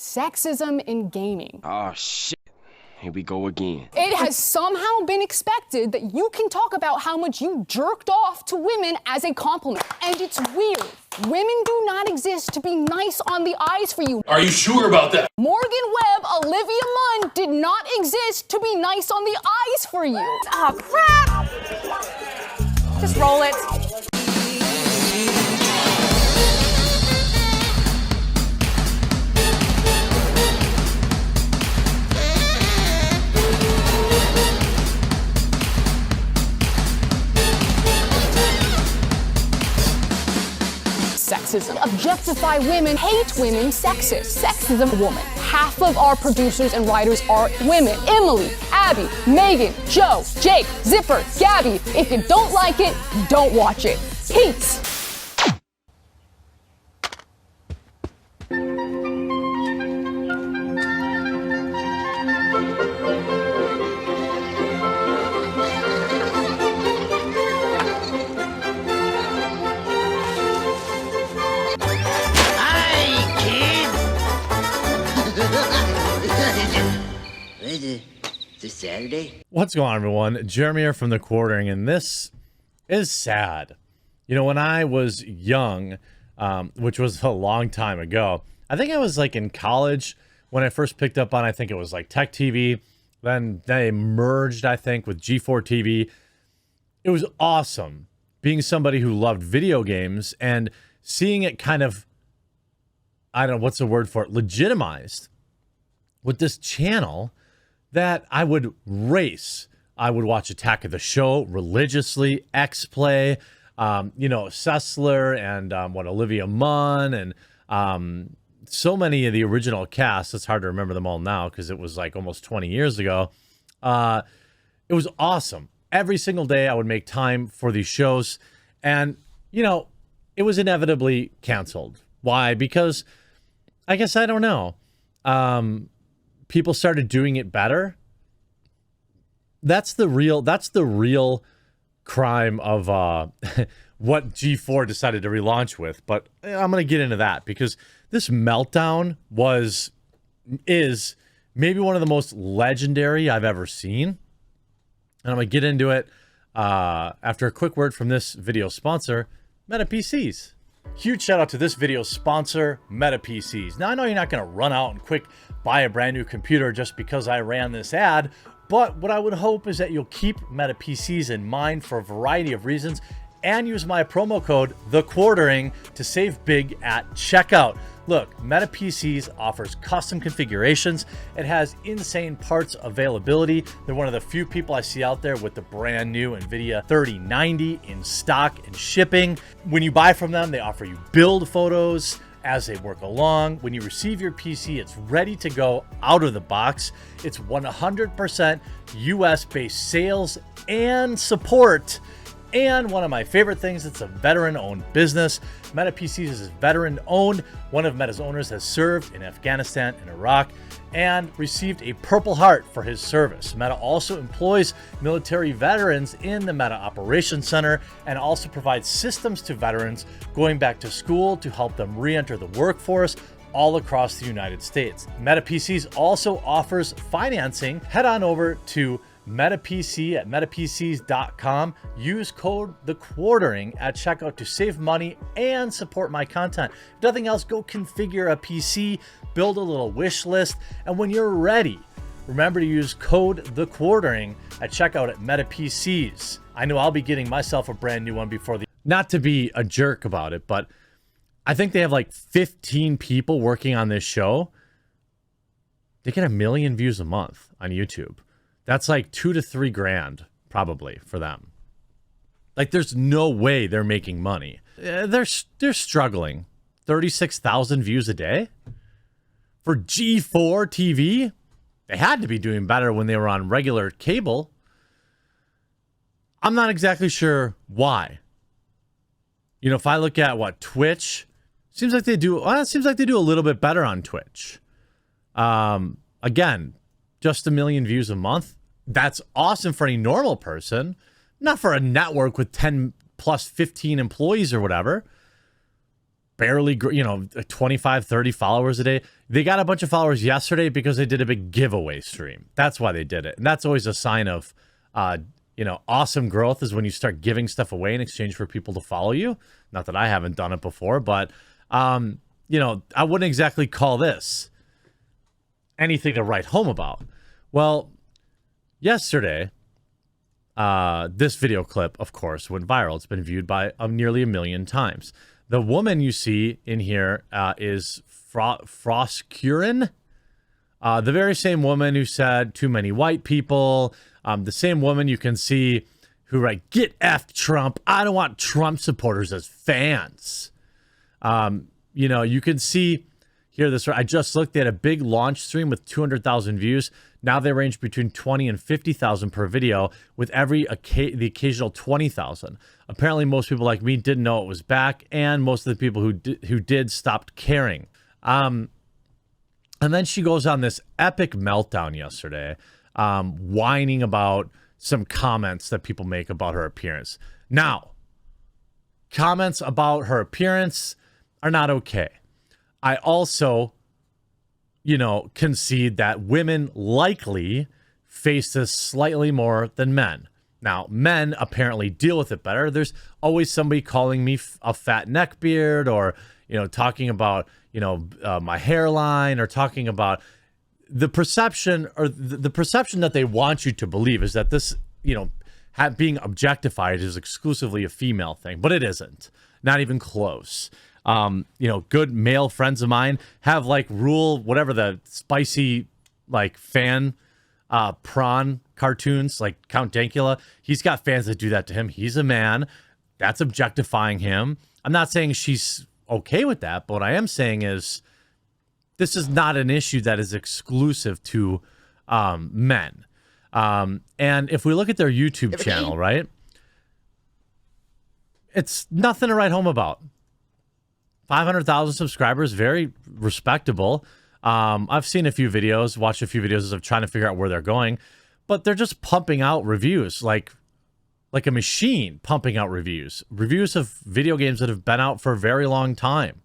Sexism in gaming. Oh, shit. Here we go again. It has somehow been expected that you can talk about how much you jerked off to women as a compliment. And it's weird. Women do not exist to be nice on the eyes for you. Are you sure about that? Morgan Webb, Olivia Munn did not exist to be nice on the eyes for you. Oh, crap! Just roll it. Sexism. Objectify women, hate women, sexist. Sexism, woman. Half of our producers and writers are women. Emily, Abby, Megan, Joe, Jake, Zipper, Gabby. If you don't like it, don't watch it. Peace. This Saturday? What's going on, everyone? Jeremy here from The Quartering, and this is sad. You know, when I was young, which was a long time ago, I think I was like in college when I first picked up on, I think it was like Tech TV. Then they merged, I think, with G4TV. It was awesome being somebody who loved video games and seeing it kind of, I don't know, what's the word for it, legitimized with this channel that I would race. I would watch Attack of the Show religiously, X-Play, you know, Sessler and Olivia Munn and so many of the original cast. It's hard to remember them all now because it was like almost 20 years ago. It was awesome. Every single day I would make time for these shows, and you know, it was inevitably canceled. Why? Because I guess I don't know. People started doing it better. That's the real crime of what G4 decided to relaunch with. But I'm going to get into that because this Meltdown is maybe one of the most legendary I've ever seen. And I'm going to get into it after a quick word from this video sponsor, Meta PCs. Huge shout out to this video's sponsor, Meta PCs. Now, I know you're not going to run out and quick buy a brand new computer just because I ran this ad, but what I would hope is that you'll keep Meta PCs in mind for a variety of reasons and use my promo code, TheQuartering, to save big at checkout. Look, Meta PCs offers custom configurations. It has insane parts availability. They're one of the few people I see out there with the brand new NVIDIA 3090 in stock and shipping. When you buy from them, they offer you build photos as they work along. When you receive your PC, it's ready to go out of the box. It's 100% US-based sales and support. And one of my favorite things, it's a veteran-owned business. Meta PCs is veteran-owned. One of Meta's owners has served in Afghanistan and Iraq and received a Purple Heart for his service. Meta also employs military veterans in the Meta Operations Center and also provides systems to veterans going back to school to help them re-enter the workforce all across the United States. Meta PCs also offers financing. Head on over to MetaPC at metapcs.com. Use code TheQuartering at checkout to save money and support my content. If nothing else, go configure a PC, build a little wish list, and when you're ready, remember to use code TheQuartering at checkout at MetaPCs. I know I'll be getting myself a brand new one before the... Not to be a jerk about it, but I think they have like 15 people working on this show. They get 1 million views a month on YouTube. That's like $2 to $3 grand probably for them. Like, there's no way they're making money. They're struggling. 36,000 views a day for G4TV. They had to be doing better when they were on regular cable. I'm not exactly sure why. You know, if I look at what Twitch, seems like they do. Well, it seems like they do a little bit better on Twitch. Again, just 1 million views a month. That's awesome for any normal person, not for a network with 10 plus 15 employees or whatever. barely, 25, 30 followers a day. They got a bunch of followers yesterday because they did a big giveaway stream. That's why they did it. And that's always a sign of, awesome growth, is when you start giving stuff away in exchange for people to follow you. Not that I haven't done it before, but, I wouldn't exactly call this anything to write home about. Well, yesterday, this video clip, of course, went viral. It's been viewed by nearly 1 million times. The woman you see in here is Frosk, the very same woman who said too many white people. The same woman you can see who get F Trump. I don't want Trump supporters as fans. You can see here this. I just looked at a big launch stream with 200,000 views. Now they range between 20 and 50,000 per video, with the occasional 20,000. Apparently, most people like me didn't know it was back, and most of the people who did stopped caring. And then she goes on this epic meltdown yesterday, whining about some comments that people make about her appearance. Now, comments about her appearance are not okay. I also, concede that women likely face this slightly more than men. Now, men apparently deal with it better. There's always somebody calling me a fat neckbeard, or, talking about, my hairline, or talking about the perception, or the perception that they want you to believe is that this, being objectified is exclusively a female thing, but it isn't. Not even close. Good male friends of mine have Rule, whatever the spicy fan prawn cartoons, like Count Dankula. He's got fans that do that to him. He's a man. That's objectifying him. I'm not saying she's okay with that, but what I am saying is this is not an issue that is exclusive to men. And if we look at their YouTube channel, right, it's nothing to write home about. 500,000 subscribers, very respectable. I've seen a few videos, watched a few videos of trying to figure out where they're going, but they're just pumping out reviews like a machine, pumping out reviews of video games that have been out for a very long time.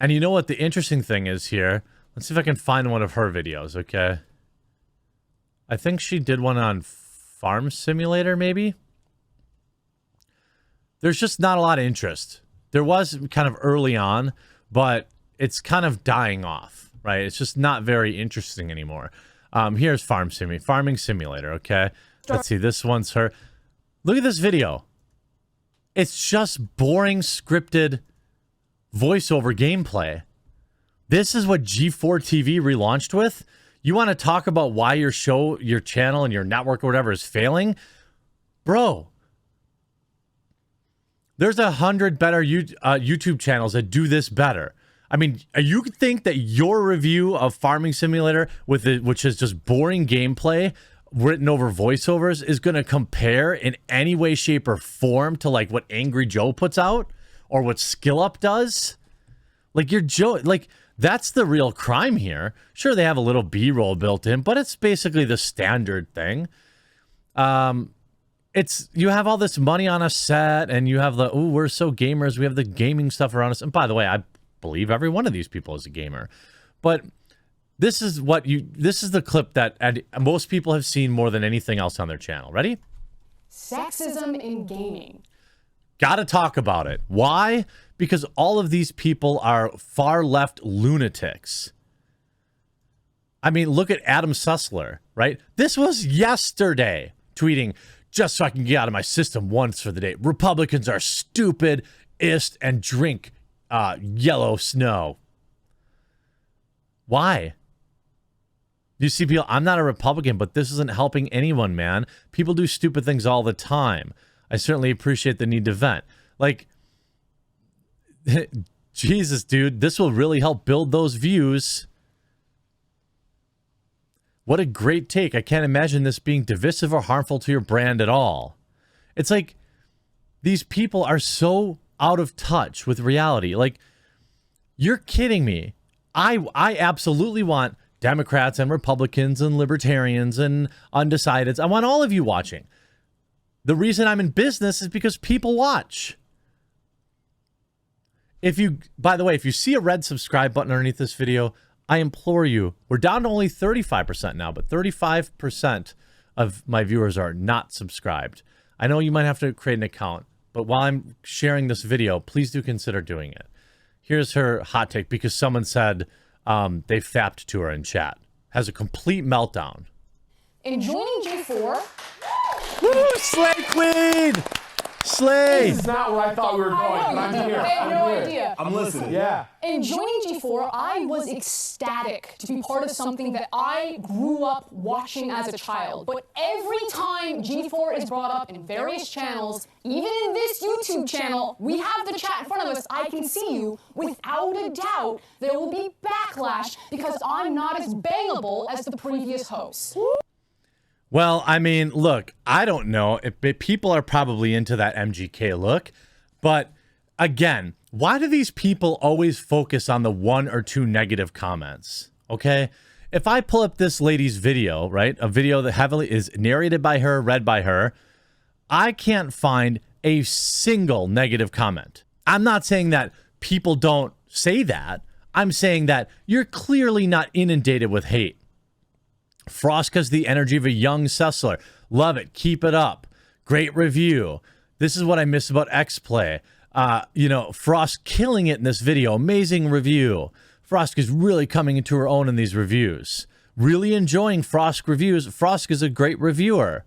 And you know what the interesting thing is here? Let's see if I can find one of her videos, okay? I think she did one on Farm Simulator, maybe? There's just not a lot of interest. There was kind of early on, but it's kind of dying off, right? It's just not very interesting anymore. Here's Farming Simulator, okay? Let's see, this one's her. Look at this video. It's just boring, scripted voiceover gameplay. This is what G4TV relaunched with? You want to talk about why your show, your channel, and your network or whatever is failing? Bro, there's 100 better YouTube channels that do this better. I mean, you think that your review of Farming Simulator, which is just boring gameplay written over voiceovers, is going to compare in any way, shape, or form to what Angry Joe puts out or what Skill Up does? That's the real crime here. Sure, they have a little B-roll built in, but it's basically the standard thing. You have all this money on a set, and you have we're so gamers, we have the gaming stuff around us. And by the way, I believe every one of these people is a gamer. But this is the clip that most people have seen more than anything else on their channel. Ready? Sexism in gaming. Gotta talk about it. Why? Because all of these people are far left lunatics. I mean, look at Adam Sussler, right? This was yesterday, tweeting, just so I can get out of my system once for the day. Republicans are stupid-ist and drink yellow snow. Why? You see, people, I'm not a Republican, but this isn't helping anyone, man. People do stupid things all the time. I certainly appreciate the need to vent. Jesus, dude, this will really help build those views. What a great take. I can't imagine this being divisive or harmful to your brand at all. It's these people are so out of touch with reality. You're kidding me. I absolutely want Democrats and Republicans and Libertarians and undecideds. I want all of you watching. The reason I'm in business is because people watch. By the way, if you see a red subscribe button underneath this video, I implore you, we're down to only 35% now, but 35% of my viewers are not subscribed. I know you might have to create an account, but while I'm sharing this video, please do consider doing it. Here's her hot take because someone said they fapped to her in chat. Has a complete meltdown. In joining G4, Woo! Slay Queen! Slay! This is not where I thought we were going, but I'm here. I have no idea. I'm listening. Yeah. In joining G4, I was ecstatic to be part of something that I grew up watching as a child. But every time G4 is brought up in various channels, even in this YouTube channel, we have the chat in front of us, I can see you, without a doubt, there will be backlash because I'm not as bangable as the previous hosts. Well, I mean, look, I don't know if people are probably into that MGK look, but again, why do these people always focus on the 1 or 2 negative comments? Okay, if I pull up this lady's video, right, a video that heavily is narrated by her, read by her, I can't find a single negative comment. I'm not saying that people don't say that. I'm saying that you're clearly not inundated with hate. Frosk has the energy of a young Sessler. Love it. Keep it up. Great review. This is what I miss about X-Play. You know, Frosk killing it in this video. Amazing review. Frosk is really coming into her own in these reviews. Really enjoying Frosk reviews. Frosk is a great reviewer.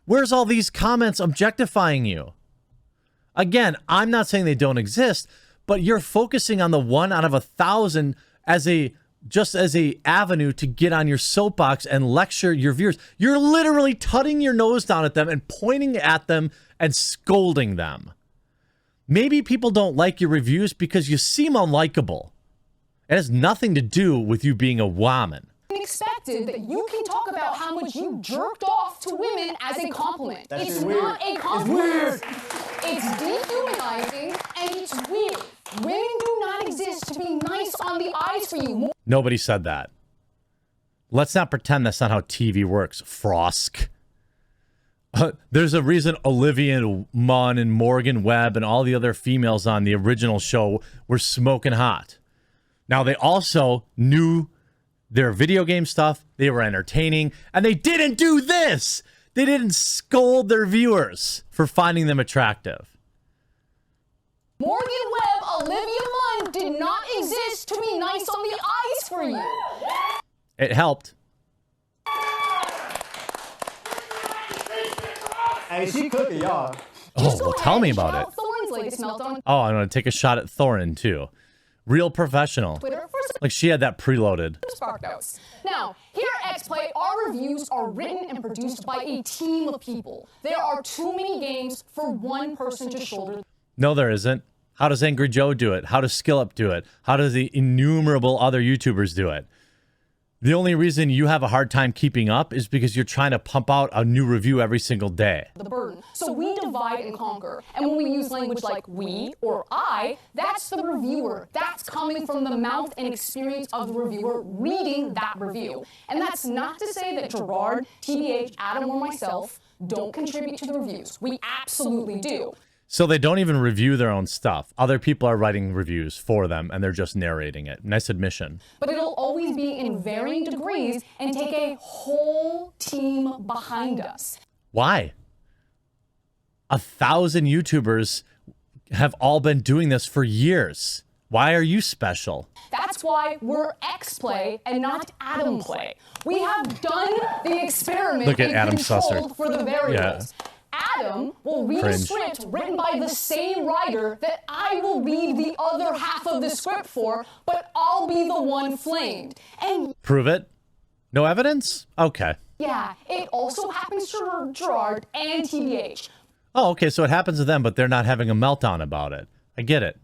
Where's all these comments objectifying you? Again, I'm not saying they don't exist, but you're focusing on the 1 out of 1,000 as a avenue to get on your soapbox and lecture your viewers. You're literally tutting your nose down at them and pointing at them and scolding them. Maybe people don't like your reviews because you seem unlikable. It has nothing to do with you being a woman. Expected that you can talk about how much you jerked off to women as a compliment. It's not a compliment. It's dehumanizing and it's weird. Women do not exist to be nice on the eyes for you. Nobody said that. Let's not pretend that's not how TV works, Frosk. There's a reason Olivia and Munn and Morgan Webb and all the other females on the original show were smoking hot. Now, they also knew their video game stuff, they were entertaining, and they didn't do this! They didn't scold their viewers for finding them attractive. Morgan Webb, Olivia Munn did not exist to be nice on the eyes for you. It helped. Hey, she cooking, y'all. Oh, well, tell me about it. Thorne's latest meltdown. Oh, I'm going to take a shot at Thorin, too. Real professional. Twitter Like she had that preloaded. Spark notes. Now, here at X-Play, our reviews are written and produced by a team of people. There are too many games for one person to shoulder. No, there isn't. How does Angry Joe do it? How does SkillUp do it? How does the innumerable other YouTubers do it? The only reason you have a hard time keeping up is because you're trying to pump out a new review every single day. The burden. So we divide and conquer. And when we use language like we or I, that's the reviewer. That's coming from the mouth and experience of the reviewer reading that review. And that's not to say that Gerard, TBH, Adam, or myself don't contribute to the reviews. We absolutely do. So they don't even review their own stuff. Other people are writing reviews for them, and they're just narrating it. Nice admission. But it'll always be in varying degrees and take a whole team behind us. Why? 1,000 YouTubers have all been doing this for years. Why are you special? That's why we're X-Play and not Adam Play. We have done the experiment. Look at and Adam controlled Susser. For the variables. Yeah. Adam will read Cringe. a script written by the same writer that I will read the other half of the script for, but I'll be the one flamed. And Prove it? No evidence? Okay. yeah, it also happens to Gerard and TBH. Oh, okay, so it happens to them, but they're not having a meltdown about it. I get it.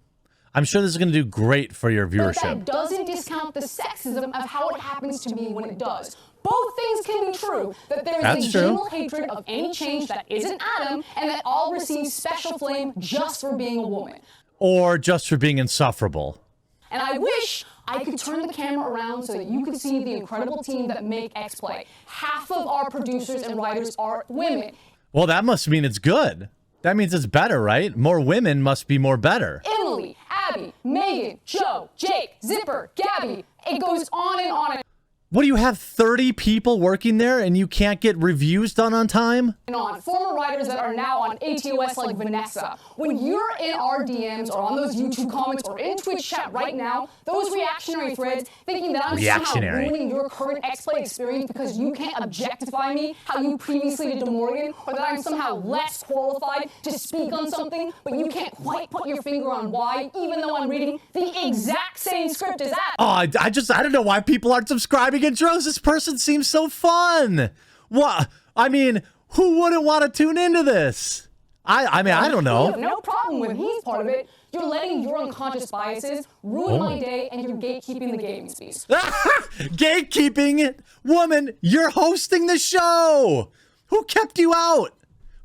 I'm sure this is going to do great for your But viewership. that doesn't discount the sexism of how it happens to me when it does. Both things can be true, that there is That's a true. general hatred of any change that isn't Adam, and that all receive special flame just for being a woman. Or just for being insufferable. And I wish I could turn the camera around so that you could see the incredible team that make X-Play. Half of our producers and writers are women. Well, that must mean it's good. That means it's better, right? More women must be more better. Emily, Abby, Megan, Joe, Jake, Zipper, Gabby. It goes on and on. What do you have, 30 people working there and you can't get reviews done on time? And on former writers that are now on ATOS like Vanessa. When you're in our DMs or on those YouTube comments or in Twitch chat right now, those reactionary threads thinking that I'm somehow ruining your current X-Play experience because you can't objectify me how you previously did to Morgan, or that I'm somehow less qualified to speak on something, but you can't quite put your finger on why, even though I'm reading the exact same script as that. Oh, I don't know why people aren't subscribing. And Drones, this person seems so fun. What? I mean, who wouldn't want to tune into this? I mean, I don't know. You have no problem with he's part of it. You're letting your unconscious biases ruin my day, and you're gatekeeping the gaming space. Gatekeeping it? Woman, you're hosting the show. Who kept you out?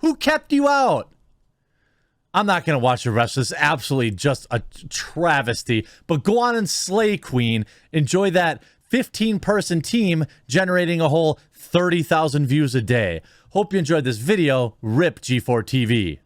Who kept you out? I'm not going to watch the rest of this. Absolutely just a travesty. But go on and slay, Queen. Enjoy that 15-person team generating a whole 30,000 views a day. Hope you enjoyed this video. RIP G4TV.